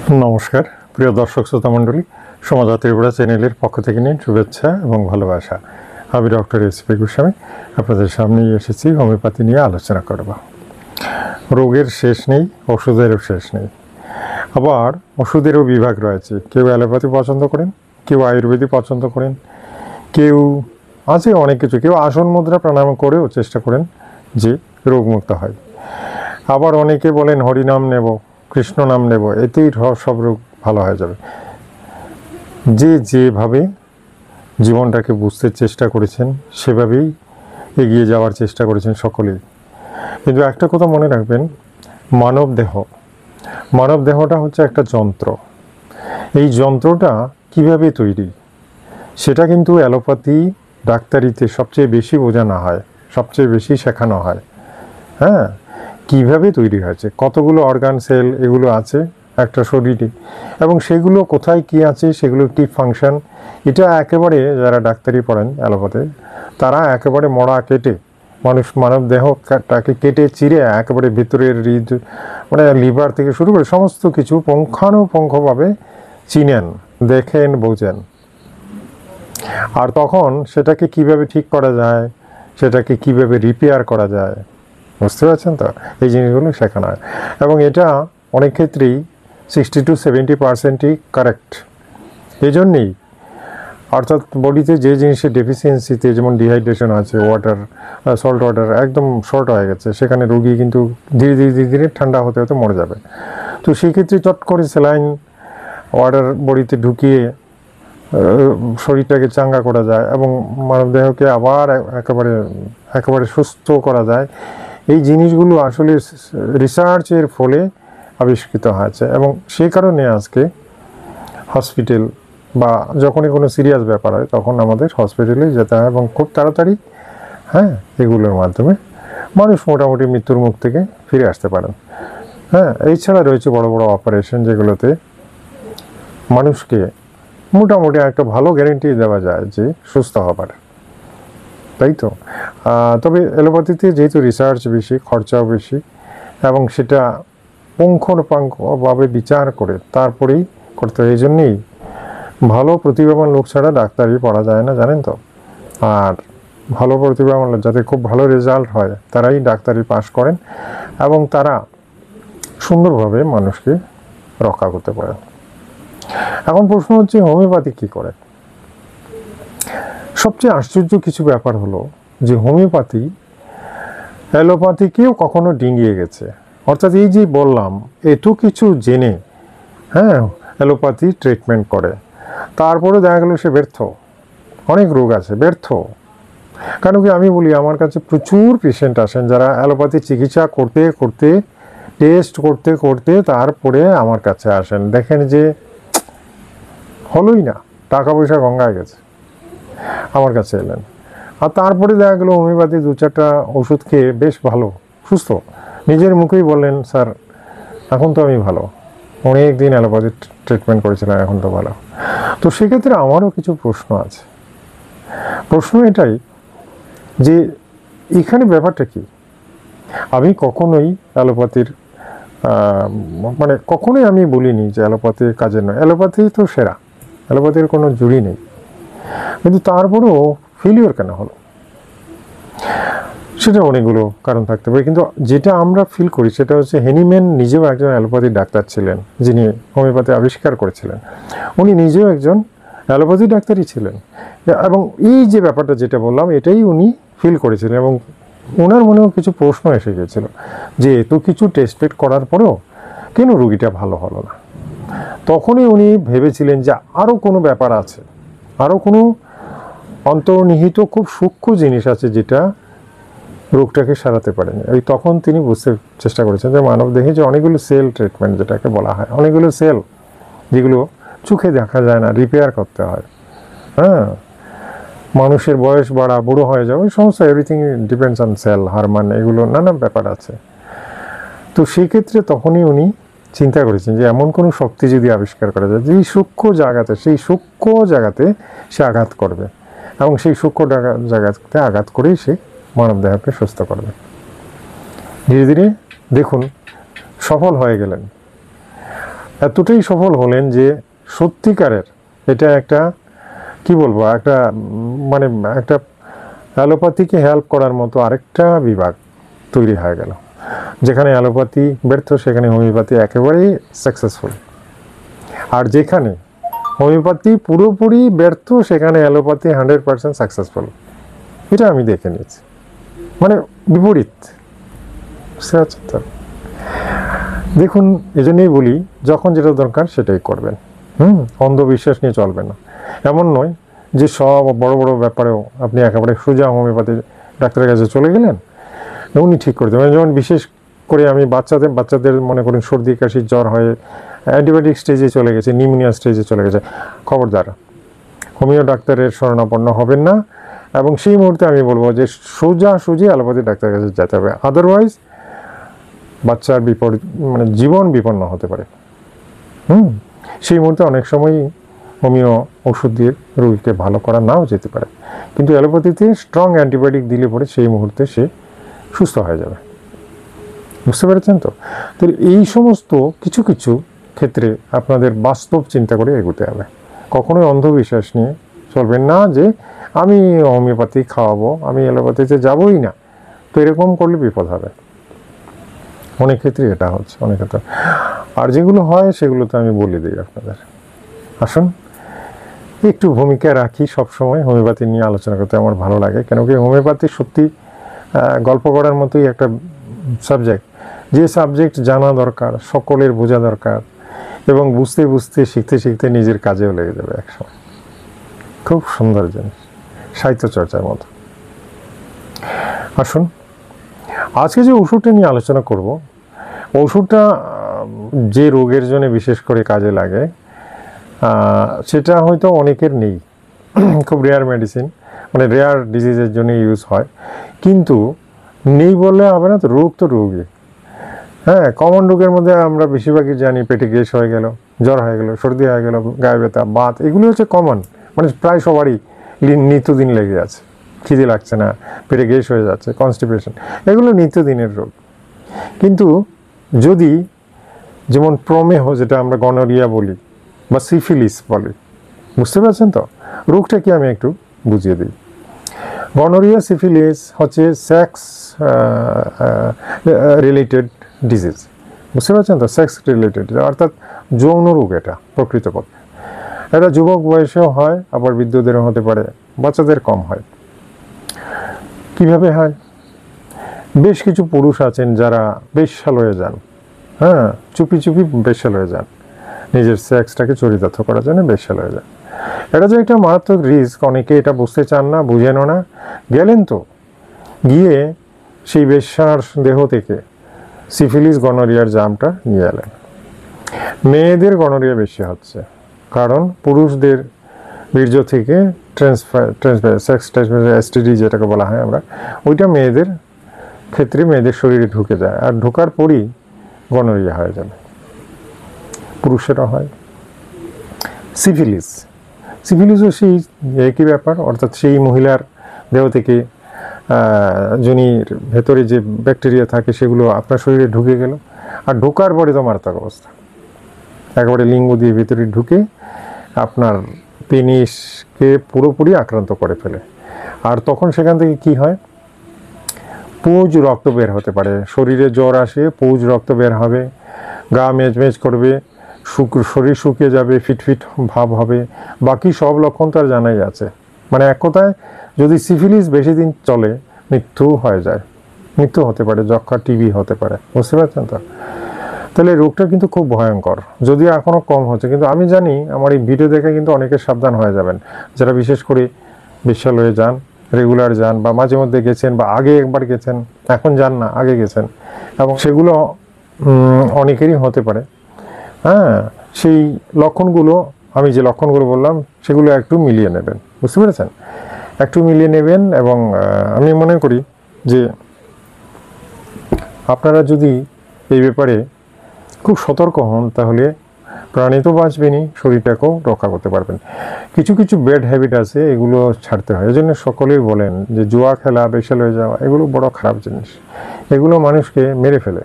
নমস্কার প্রিয় দর্শক শ্রোতা মণ্ডলী, সমাজ ত্রিপুরা চ্যানেলের পক্ষ থেকে নিন শুভেচ্ছা এবং ভালোবাসা। আমি ডক্টর এসপি গোস্বামী আপনাদের সামনেই এসেছি হোমিওপ্যাথি নিয়ে আলোচনা করব। রোগের শেষ নেই, ওষুধেরও শেষ নেই, আবার ওষুধেরও বিভাগ রয়েছে। কেউ অ্যালোপ্যাথি পছন্দ করেন, কেউ আয়ুর্বেদিক পছন্দ করেন, কেউ আছে অনেক কিছু, কেউ আসন মুদ্রা প্রাণায়াম করেও চেষ্টা করেন যে রোগমুক্ত হয়। আবার অনেকে বলেন হরিনাম নেব, কৃষ্ণ নাম নেব, এতেই সব রোগ ভালো হয়ে যাবে। যে যেভাবে জীবনটাকে বুঝতে চেষ্টা করেছেন সেভাবেই এগিয়ে যাওয়ার চেষ্টা করেছেন সকলেই। কিন্তু একটা কথা মনে রাখবেন, মানব দেহটা হচ্ছে একটা যন্ত্র। এই যন্ত্রটা কিভাবে তৈরি সেটা কিন্তু অ্যালোপ্যাথি ডাক্তারিতে সবচেয়ে বেশি বোঝানো হয়, সবচেয়ে বেশি শেখানো হয়। হ্যাঁ, কিভাবে তৈরি হয়েছে, কতগুলো অর্গান সেল এগুলো আছে একটা শরীরে, এবং সেগুলো কোথায় কি আছে, সেগুলোর কী ফাংশন, এটা একেবারে যারা ডাক্তারি পড়েন অ্যালোপ্যাথি তারা একেবারে মড়া কেটে মানব দেহটাকে কেটে চিরে একেবারে ভিতরের হৃদ মানে লিভার থেকে শুরু করে সমস্ত কিছু পুঙ্খানুপুঙ্খভাবে চিনেন, দেখেন, বোঝেন। আর তখন সেটাকে কিভাবে ঠিক করা যায়, সেটাকে কিভাবে রিপেয়ার করা যায়, বুঝতে পারছেন তো, এই জিনিসগুলো শেখানো হয়। এবং এটা অনেক ক্ষেত্রেই 60 to 70%ই কারেক্ট। এই জন্যেই অর্থাৎ বডিতে যে জিনিসের ডেফিসিয়েন্সিতে, যেমন ডিহাইড্রেশন আছে, সল্ট ওয়াটার একদম শর্ট হয়ে গেছে, সেখানে রোগী কিন্তু ধীরে ধীরে ঠান্ডা হতে হতে মরে যাবে। তো সেই ক্ষেত্রে চট করে স্যালাইন ওয়াটার বডিতে ঢুকিয়ে শরীরটাকে চাঙ্গা করা যায় এবং মানবদেহকে আবার একেবারে সুস্থ করা যায়। এই জিনিসগুলো আসলে রিসার্চের ফলে আবিষ্কৃত হয়েছে, এবং সেই কারণে আজকে হসপিটাল বা যখনই কোনো সিরিয়াস ব্যাপার হয় তখন আমাদের হসপিটালে যেতে হয়, এবং খুব তাড়াতাড়ি এগুলোর মাধ্যমে মানুষ মোটামুটি মৃত্যুর মুখ থেকে ফিরে আসতে পারেন। এছাড়া রয়েছে বড় বড় অপারেশন, যেগুলোতে মানুষকে মোটামুটি একটা ভালো গ্যারেন্টি দেওয়া যায় যে সুস্থ হবার, তাই তো। তবে অ্যালোপ্যাথিতে যেহেতু রিসার্চ বেশি, খরচাও বেশি, এবং সেটা পুঙ্খানুপুঙ্খভাবে বিচার করে তারপরেই করতে হয়। এই জন্যেই ভালো প্রতিভাবান লোক ছাড়া ডাক্তারি পড়া যায় না, জানেন তো। আর ভালো প্রতিভাবান লোক, যাতে খুব ভালো রেজাল্ট হয়, তারাই ডাক্তারি পাশ করেন এবং তারা সুন্দরভাবে মানুষকে রক্ষা করতে পারে। এখন প্রশ্ন হচ্ছে হোমিওপ্যাথি কী করে। সবচেয়ে আশ্চর্য কিছু ব্যাপার হলো যে হোমিওপ্যাথি অ্যালোপ্যাথিকেও কখনো ডিঙিয়ে গেছে। অর্থাৎ এই যে বললাম এত কিছু জেনে অ্যালোপ্যাথি ট্রিটমেন্ট করে, তারপরে দেখা গেল সে ব্যর্থ। অনেক রোগ আছে ব্যর্থ। কেন কি আমি বলি, আমার কাছে প্রচুর পেশেন্ট আসেন যারা অ্যালোপ্যাথি চিকিৎসা করতে করতে, টেস্ট করতে করতে তারপরে আমার কাছে আসেন, দেখেন যে হলোই না, টাকা পয়সা গঙ্গায় গেছে, আমার কাছে এলেন। আর তারপরে দেখা গেলো হোমিওপ্যাথি 2-4টা ওষুধ খেয়ে বেশ ভালো সুস্থ, নিজের মুখেই বললেন, স্যার এখন তো আমি ভালো, অনেক দিন অ্যালোপ্যাথি ট্রিটমেন্ট করেছিলাম, এখন তো ভালো। তো সেক্ষেত্রে আমারও কিছু প্রশ্ন আছে। প্রশ্ন এটাই যে এখানে ব্যাপারটা কি। আমি কখনোই অ্যালোপ্যাথির কখনোই আমি বলিনি যে অ্যালোপ্যাথির কাজের নয়, অ্যালোপ্যাথি তো সেরা, অ্যালোপ্যাথির কোনো জুড়ি নেই। কিন্তু তারপরেও ফেলিওর কেন হলো, সেটা অনেকগুলো কারণ থাকতে পারে। কিন্তু যেটা আমরা ফিল করি সেটা হচ্ছে, হেনিম্যান নিজেও একজন অ্যালোপ্যাথির ডাক্তার ছিলেন, যিনি হোমিওপ্যাথি আবিষ্কার করেছিলেন। উনি নিজেও একজন অ্যালোপ্যাথি ডাক্তারই ছিলেন, এবং এই যে ব্যাপারটা যেটা বললাম এটাই উনি ফিল করেছিলেন। এবং ওনার মনেও কিছু প্রশ্ন এসে গিয়েছিল যে এত কিছু টেস্ট করার পরেও কেন রোগীটা ভালো হলো না। তখনই উনি ভেবেছিলেন যে আরও কোনো ব্যাপার আছে, আরও কোনো অন্তর্নিহিত খুব সূক্ষ্ম জিনিস আছে যেটা রোগটাকে সারাতে পারেনি। তখন তিনি বুঝতে চেষ্টা করেছেন যে মানব দেহে যে অনেকগুলো সেল ট্রিটমেন্ট যেটাকে বলা হয়, অনেকগুলো সেল যেগুলো চোখে দেখা যায় না, রিপেয়ার করতে হয়। মানুষের বয়স বাড়া, বুড়ো হয়ে যাওয়া, ওই সমস্ত everything depends on sell, hormone, এগুলো নানা ব্যাপার আছে। তো সেই ক্ষেত্রে তখনই উনি চিন্তা করেছেন যে এমন কোনো শক্তি যদি আবিষ্কার করা যায় যেই সূক্ষ্ম জায়গাতে সে আঘাত করবে, এবং সেই সূক্ষ্ম জায়গাতে আঘাত করেই সে মানব দেহকে সুস্থ করবে। ধীরে ধীরে দেখুন সফল হয়ে গেলেন। এতটাই সফল হলেন যে সত্যিকারের এটা একটা কি বলবো একটা মানে একটা অ্যালোপ্যাথিকে হেল্প করার মতো আরেকটা বিভাগ তৈরি হয়ে গেল। যেখানে অ্যালোপ্যাথি ব্যর্থ সেখানে হোমিওপ্যাথি একেবারেই সাকসেসফুল, আর যেখানে হোমিওপ্যাথি পুরোপুরি ব্যর্থ সেখানে অ্যালোপ্যাথি 100% সাকসেসফুল। এটা আমি দেখে নিয়েছি, মানে বিপরীত। বুঝতে পারছেন তো? দেখুন, এজন্যই বলি যখন যেটা দরকার সেটাই করবেন। অন্ধবিশ্বাস নিয়ে চলবেন না। এমন নয় যে সব বড় বড় ব্যাপারেও আপনি একেবারে সোজা হোমিওপ্যাথি ডাক্তারের কাছে চলে গেলেন, উনি ঠিক করে দেবেন। যেমন বিশেষ করে আমি বাচ্চাদের মনে করেন সর্দি কাশি জ্বর হয়ে অ্যান্টিবায়োটিক স্টেজে চলে গেছে, নিউমোনিয়া স্টেজে চলে গেছে, খবরদার হোমিও ডাক্তারের শরণাপন্ন হবেন না। এবং সেই মুহূর্তে আমি বলবো যে সোজাসুজি অ্যালোপ্যাথি ডাক্তারের কাছে যেতে হবে, আদারওয়াইজ বাচ্চার মানে জীবন বিপন্ন হতে পারে। সেই মুহূর্তে অনেক সময় হোমিও ওষুধ দিয়ে রোগীকে ভালো করা নাও যেতে পারে, কিন্তু অ্যালোপ্যাথিতে স্ট্রং অ্যান্টিবায়োটিক দিলে পরে সেই মুহূর্তে সে সুস্থ হয়ে যাবে। বুঝতে পেরেছেন তো? তো এই সমস্ত কিছু কিছু ক্ষেত্রে আপনাদের বাস্তব চিন্তা করে এগোতে হবে। কখনোই অন্ধবিশ্বাস নিয়ে চলবেন না যে আমি হোমিওপ্যাথি খাওয়াবো, আমি অ্যালোপ্যাথিতে যাবোই না। তো এরকম করলে বিপদ হবে। অনেক ক্ষেত্রে এটা হচ্ছে, অনেক ক্ষেত্রে। আর যেগুলো হয় সেগুলো তো আমি বলে দিই আপনাদের। আসুন একটু ভূমিকা রাখি সবসময় হোমিওপ্যাথি নিয়ে আলোচনা করতে আমার ভালো লাগে, কেন কি হোমিওপ্যাথি সত্যি গল্প করার মতোই একটা সাবজেক্ট, যে সাবজেক্ট জানা দরকার, সকলের বোঝা দরকার, এবং বুঝতে বুঝতে শিখতে শিখতে নিজের কাজেও লেগে যাবে একসময়। খুব সুন্দর জিনিস, সাহিত্য চর্চার মতো। আসুন আজকে যে ওষুধটা নিয়ে আলোচনা করব, ওষুধটা যে রোগের জন্য বিশেষ করে কাজে লাগে সেটা হয়তো অনেকের নেই, খুব রেয়ার মেডিসিন, মানে রেয়ার ডিজিজের জন্য ইউজ হয়। কিন্তু নেই বললে হবে না, তো রোগ তো রোগই। হ্যাঁ, কমন রোগের মধ্যে আমরা বেশিরভাগই জানি পেটে গ্যাস হয়ে গেল, জ্বর হয়ে গেল, সর্দি হয়ে গেল, গায়ে ব্যথা, বাত, এগুলো হচ্ছে কমন, মানে প্রায় সবারই নিত্যদিন লেগে আছে। খিদে লাগছে না, পেটে গ্যাস হয়ে যাচ্ছে, কনস্টিপেশন, এগুলো নিত্যদিনের রোগ। কিন্তু যদি যেমন প্রমেহ, যেটা আমরা গনোরিয়া বলি বা সিফিলিস বলি, বুঝতে পারছেন তো? রোগটা কি আমি একটু বুঝিয়ে দিই। গনোরিয়া সিফিলিস হচ্ছে সেক্স রিলেটেড ডিজিজ, বুঝতে পারছেন তো? সেক্স রিলেটেড, অর্থাৎ যৌন রোগ। এটা প্রকৃতপক্ষে এটা যুবক বয়সেও হয়, আবার বৃদ্ধদেরও হতে পারে, বাচ্চাদের কম হয়। কিভাবে হয়? বেশ কিছু পুরুষ আছেন যারা বেশ্যালয়ে যান, হ্যাঁ, চুপি চুপি বেশ্যালয়ে যান, নিজের সেক্সটাকে চরিতার্থ করার জন্য বেশ্যালয়ে যান। এটা যে একটা মারাত্মক রিস্ক, অনেকে এটা বুঝতে চান না, বুঝেনও না। গেলেন তো, গিয়ে সেই বেশ্যার দেহ থেকে সিফিলিস গনোরিয়ার জার্মটা নিয়ে এলেন। মেয়েদের গনোরিয়া বেশি হচ্ছে, কারণ পুরুষদের বীর্য থেকে সেক্স ট্রান্সফার এসটিডি যেটাকে বলা হয় আমরা, ওইটা মেয়েদের ক্ষেত্রে মেয়েদের শরীরে ঢুকে যায়, আর ঢোকার পরই গনোরিয়া হয়ে যাবে। পুরুষেরা হয় সিফিলিসও সেই একই ব্যাপার, অর্থাৎ সেই মহিলার দেহ থেকে যোনির ভেতরে যে ব্যাকটেরিয়া থাকে সেগুলো আপনার শরীরে ঢুকে গেল, আর ঢোকার পরে তো মারাত্মক অবস্থা, একেবারে লিঙ্গ দিয়ে ভেতরে ঢুকে আপনার পেনিসকে পুরোপুরি আক্রান্ত করে ফেলে। আর তখন সেখান থেকে কি হয়? পুঁজ রক্ত বের হতে পারে, শরীরে জ্বর আসে, পুঁজ রক্ত বের হবে, গা মেজমেজ করবে, শরীর শুকিয়ে যাবে, ফিটফিট ভাব হবে, বাকি সব লক্ষণ তার জানাই আছে। মানে এক কথায় যদি সিফিলিস বেশি দিন চলে মৃত্যু হয়ে যায়, মৃত্যু হতে পারে, যক্ষা, টিবি হতে পারে। বুঝতে পারছেন তো? তাহলে রোগটা কিন্তু খুব ভয়ঙ্কর, যদিও এখনও কম হচ্ছে। কিন্তু আমি জানি আমার এই ভিডিও দেখে কিন্তু অনেকে সাবধান হয়ে যাবেন, যারা বিশেষ করে বেশ্যালয়ে যান, রেগুলার যান, বা মাঝে মধ্যে গেছেন, বা আগে একবার গেছেন, এখন যান না, আগে গেছেন, এবং সেগুলো অনেকেরই হতে পারে। হ্যাঁ, সেই লক্ষণগুলো, আমি যে লক্ষণগুলো বললাম সেগুলো একটু মিলিয়ে নেবেন। বুঝতে পেরেছেন? একটু মিলিয়ে নেবেন। এবং আমি মনে করি যে আপনারা যদি এই ব্যাপারে খুব সতর্ক হন, তাহলে প্রাণী তো বাঁচবেনই, শরীরটাকেও রক্ষা করতে পারবেন। কিছু কিছু ব্যাড হ্যাবিট আছে, এগুলো ছাড়তে হয়। এই জন্য সকলেই বলেন যে জুয়া খেলা, বেশ্যালয়ে যাওয়া, এগুলো বড় খারাপ জিনিস, এগুলো মানুষকে মেরে ফেলে।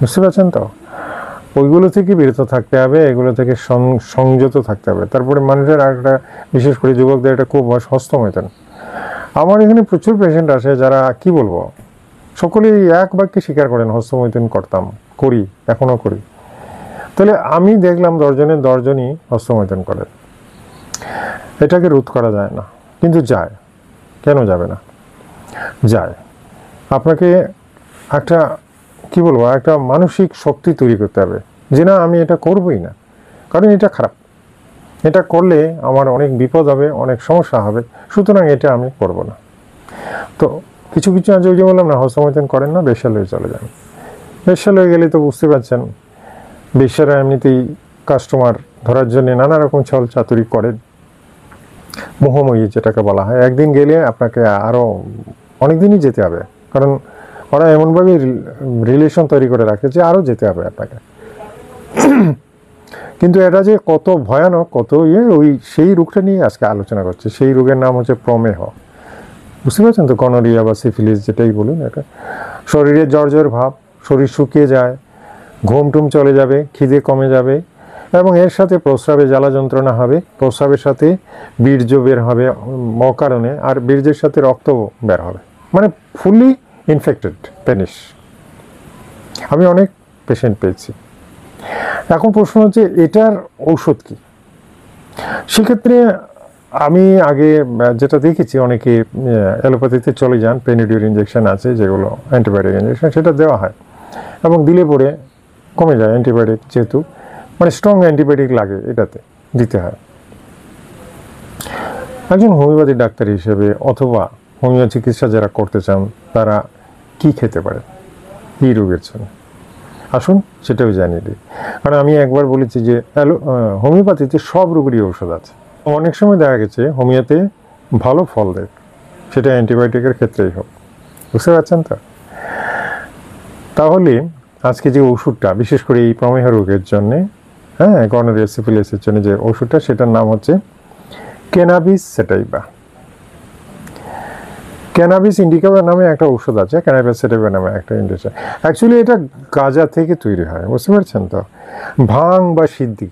বুঝতে পারছেন তো? ওইগুলো থেকে বিরত থাকতে হবে, এগুলো থেকে সংযত থাকতে হবে। তারপরে মানুষের আরেকটা, বিশেষ করে যুবকদের একটা খুব হস্তমৈথুন। আমার এখানে প্রচুর পেশেন্ট আসে যারা কি বলবো, সকলেই এক বাক্যে স্বীকার করেন হস্তমৈথুন করতাম, করি, এখনো করি। তাহলে আমি দেখলাম 10 জনের 10 জনই হস্তমৈথুন করে। এটাকে রোধ করা যায় না, কিন্তু যায়। কেন যাবে না? যায়। আপনাকে একটা কি বলবো, একটা মানসিক শক্তি তৈরি করতে হবে যে না, আমি এটা করবই না, কারণ এটা খারাপ, এটা করলে আমার অনেক বিপদ হবে, অনেক সমস্যা হবে, সুতরাং এটা আমি করব না। তো কিছু কিছু আজ ওই যে বললাম না, হস্তমৈথুন করেন না, বেশ্যালয়ে চলে যান। বেশ্যালয়ে গেলে তো বুঝতে পারছেন, বেশ্যারা এমনিতেই কাস্টমার ধরার জন্য নানা রকম ছল চাতুরি করেন, মোহময়ী যেটাকে বলা হয়। একদিন গেলে আপনাকে আরও অনেক দিনই যেতে হবে, কারণ ওরা এমনভাবে রিলেশন তৈরি করে রাখে যে আরও যেতে হবে আপনাকে। কিন্তু এটা যে কত ভয়ানক, কত ওই সেই রোগটা নিয়ে আজকে আলোচনা করছে। সেই রোগের নাম হচ্ছে প্রমেহ। বুঝতে পারছেন তো? গনোরিয়া বা সিফিলিস যেটাই বলুন, এটা শরীরে জ্বর জ্বর ভাব, শরীর শুকিয়ে যায়, ঘুম টুম চলে যাবে, খিদে কমে যাবে, এবং এর সাথে প্রস্রাবে জ্বালা যন্ত্রণা হবে, প্রস্রাবের সাথে বীর্য বের হবে অকারণে, আর বীর্যের সাথে রক্ত বের হবে, মানে ফুললি ইনফেক্টেড পেনিস। আমি অনেক পেশেন্ট পেয়েছি। এখন প্রশ্ন হচ্ছে এটার ঔষধ কি? সেক্ষেত্রে আমি আগে যেটা দেখেছি, অনেকে অ্যালোপ্যাথিতে চলে যান, পেনিডিউর ইঞ্জেকশন আছে যেগুলো অ্যান্টিবায়োটিক ইঞ্জেকশন, সেটা দেওয়া হয় এবং দিলে পরে কমে যায়। অ্যান্টিবায়োটিক যেহেতু, মানে স্ট্রং অ্যান্টিবায়োটিক লাগে, এটাতে দিতে হয়। একজন হোমিওপ্যাথি ডাক্তার হিসেবে অথবা হোমিও চিকিৎসা যারা করতে চান তারা কি খেতে পারে এই রোগের জন্য? আসুন সেটাও জানিয়ে দিই। কারণ আমি একবার বলেছি যে হোমিওপ্যাথিতে সব রোগেরই ঔষধ আছে। অনেক সময় দেখা গেছে হোমিওতে ভালো ফল দেয়, সেটা অ্যান্টিবায়োটিকের ক্ষেত্রেই হোক। বুঝতে পারছেন তো? তাহলে আজকে যে ওষুধটা, বিশেষ করে এই প্রমেহ রোগের জন্যে, হ্যাঁ, গনোরিয়া সিফিলিসের জন্য যে ওষুধটা, সেটার নাম হচ্ছে ক্যানাবিস স্যাটাইভা। ক্যানাবিস ইন্ডিকা নামে একটা ওষুধ আছে, ক্যানাবিস স্যাটাইভা নামে একটা ইন্ডিকা। অ্যাকচুয়ালি এটা গাঁজা থেকে তৈরি হয়, বুঝতে পারছেন তো? ভাং বা সিদ্ধি,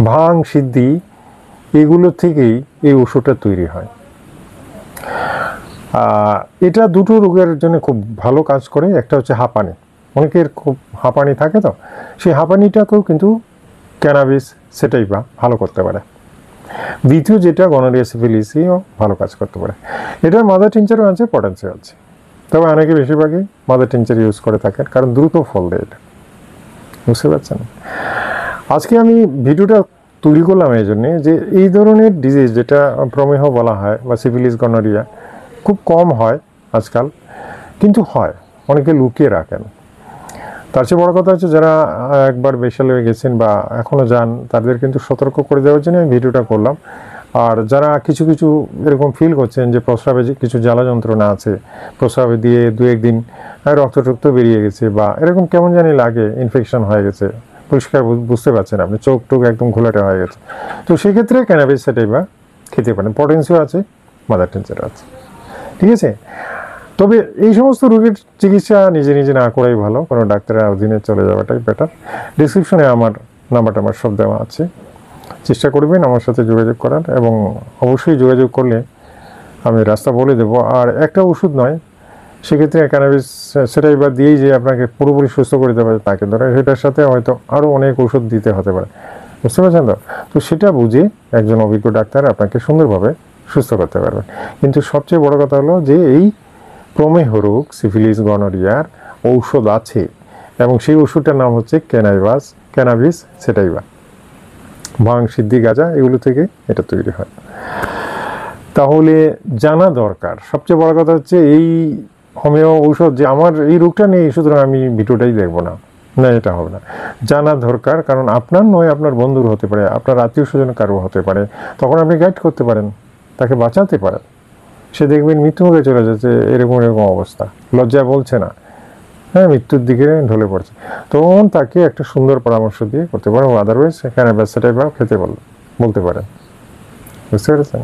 ভাং সিদ্ধি এগুলো থেকেই এই ওষুধটা তৈরি হয়। এটা দুটো রোগের জন্য খুব ভালো কাজ করে। একটা হচ্ছে হাঁপানি, অনেকের খুব হাঁপানি থাকে, তো সেই হাঁপানিটাকেও কিন্তু ক্যানাবিস স্যাটাইভা ভালো করতে পারে। দ্বিতীয় যেটা গনোরিয়া সিফিলিসও ভালো কাজ করতে পারে। এটার মাদার টিনচারও আছে, পটেন্সিও আছে, তবে অনেকে বেশিরভাগই মাদার টিনচার ইউজ করে থাকেন, কারণ দ্রুত ফল দেয় এটা। বুঝতে পারছেন? আজকে আমি ভিডিওটা তৈরি করলাম এই জন্যে যে এই ধরনের ডিজিজ, যেটা প্রমেহ বলা হয় বা সিফিলিস গনোরিয়া, খুব কম হয় আজকাল, কিন্তু হয়, অনেকে লুকিয়ে রাখেন। তার চেয়ে বড় কথা হচ্ছে, যারা একবার বেশ্যালয়ে গেছেন বা এখনও যান, তাদের কিন্তু সতর্ক করে দেওয়ার জন্য আমি ভিডিওটা করলাম। আর যারা কিছু কিছু এরকম ফিল করছেন যে প্রস্রাবে কিছু জ্বালা যন্ত্রণা আছে, প্রস্রাবে দিয়ে 2-1 দিন রক্ত বেরিয়ে গেছে, বা এরকম কেমন জানি লাগে, ইনফেকশন হয়ে গেছে, পরিষ্কার বুঝতে পারছেন আপনি, চোখ টোক একদম ঘোলাটে হয়ে গেছে, তো সেক্ষেত্রে ক্যানাবিস স্যাটাইভা খেতে পারেন। পটেন্সিও আছে, মাদার টিনচার আছে, ঠিক আছে? তবে এই সমস্ত রোগের চিকিৎসা নিজে নিজে না করাই ভালো, কোনো ডাক্তারের অধীনে চলে যাওয়াটাই বেটার। ডিসক্রিপশনে আমার নাম্বারটা আমার সব দেওয়া আছে, চেষ্টা করবেন আমার সাথে যোগাযোগ করার, এবং অবশ্যই যোগাযোগ করলে আমি রাস্তা বলে দেবো। আর একটা ওষুধ নয়, সেক্ষেত্রে ক্যানাবিস স্যাটাইভা দিয়েই যে আপনাকে পুরোপুরি সুস্থ করে দিতে পারে তাকে ধরে, সেটার সাথে হয়তো আরও অনেক ওষুধ দিতে হতে পারে। বুঝতে পারছেন তো? তো সেটা বুঝে একজন অভিজ্ঞ ডাক্তার আপনাকে সুন্দরভাবে সুস্থ করতে পারবে। কিন্তু সবচেয়ে বড় কথা হলো যে এই প্রমেহ রোগ, সিফিলিস গনোরিয়ার ঔষধ আছে, এবং সেই ওষুধটার নাম হচ্ছে ক্যানাবিস স্যাটাইভা। ভাং, সিদ্ধি, গাঁজা এগুলো থেকে এটা তৈরি হয়। তাহলে জানা দরকার, সবচেয়ে বড় কথা হচ্ছে এই হোমিও ঔষধ যে আমার এই রোগটা নেই, সুতরাং আমি ভিডিওটাই দেখবো না, না, এটা হবে না। জানা দরকার, কারণ আপনার নয়, আপনার বন্ধুর হতে পারে, আপনার আত্মীয় স্বজন কারো হতে পারে, তখন আপনি গাইড করতে পারেন, তাকে বাঁচাতে পারেন। সে দেখবেন মৃত্যুমুখে চলে যাচ্ছে, এরকম এরকম অবস্থা, লজ্জায় বলছে না, হ্যাঁ, মৃত্যুর দিকে ঢলে পড়ছে, তখন তাকে একটা সুন্দর পরামর্শ দিয়ে করতে পারেন। আদারওয়াইজ ক্যানাবিস স্যাটাইভা খেতে বলতে পারেন। বুঝতে পেরেছেন?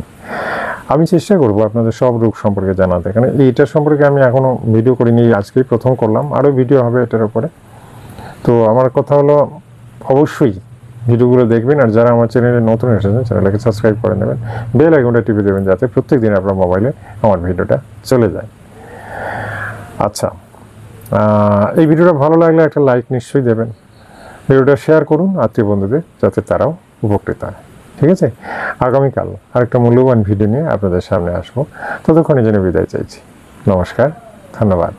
আমি চেষ্টা করবো আপনাদের সব রোগ সম্পর্কে জানাতে, কারণ এইটার সম্পর্কে আমি এখনও ভিডিও করিনি, আজকেই প্রথম করলাম, আরও ভিডিও হবে এটার উপরে। তো আমার কথা হলো, অবশ্যই ভিডিওগুলো দেখবেন, আর যারা আমার চ্যানেলে নতুন এসেছেন চ্যানেলটাকে সাবস্ক্রাইব করে নেবেন, বেল আইকনটা টিপে দেবেন যাতে প্রত্যেকদিন আপনার মোবাইলে আমার ভিডিওটা চলে যায়। আচ্ছা, এই ভিডিওটা ভালো লাগলে একটা লাইক নিশ্চয়ই দেবেন, ভিডিওটা শেয়ার করুন আত্মীয় বন্ধুদের যাতে তারাও উপকৃত হয়। ঠিক আছে, আগামীকাল আরেকটা মূল্যবান ভিডিও নিয়ে আপনাদের সামনে আসবো। ততক্ষণে জন্য বিদায় চাইছি। নমস্কার, ধন্যবাদ।